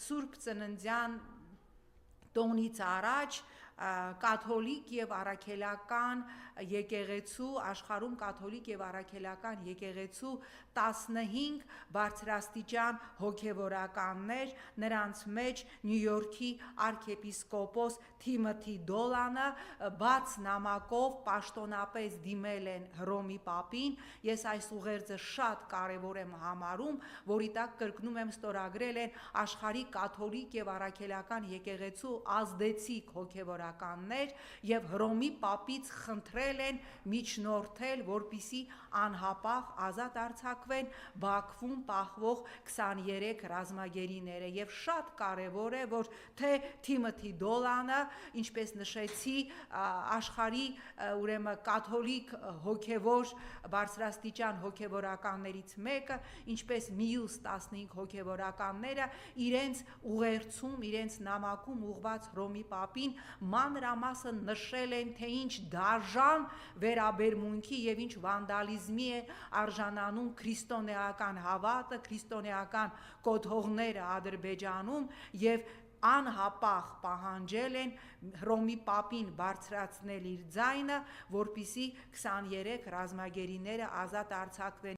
Սուրբ Ծննդյան տոնից առաջ կաթոլիկ եւ առաքելական եկեղեցու աշխարհում կաթոլիկ եւ առաքելական եկեղեցու 15 բարձրաստիճան հոգևորականներ, նրանց մեջ Նյու Յորքի arczepiskopos Թիմոթի Դոլանը բաց նամակով պաշտոնապես դիմել են Հռոմի Պապին։ Ես այս ուղերձը շատ կարևոր եմ համարում, որի տակ կրկնում եմ ստորագրել են աշխարհի կաթոլիկ եւ առաքելական եկեղեցու ազդեցիկ հոգևորականներ եւ Հռոմի Պապից խնդրել են միջնորդել, որպիսի անհապաղ ազատ արձակվեն Բաքվում պահվող 23 ռազմագերիները եւ շատ կարեւոր է որ թե Թիմոթի Դոլանը, ինչպես նշեցի, աշխարհի ուրեմն կաթոլիկ հոգևոր բարձրաստիճան հոգևորականներից մեկը, ինչպես մյուս 15 հոգևորականները իրենց ուղերձում, իրենց նամակում ուղված Հռոմի Պապին մանրամասն նշել են, թե ինչ դաժան վերաբերմունքի եւ ինչ վանդալիզմի է արժանանում քրիստոնեական հավատը, քրիստոնեական կոթողները Ադրբեջանում եւ անհապաղ պահանջել են Հռոմի Պապին բարձրացնել իր ձայնը, որպիսի 23 ռազմագերիները ազատ արձակվեն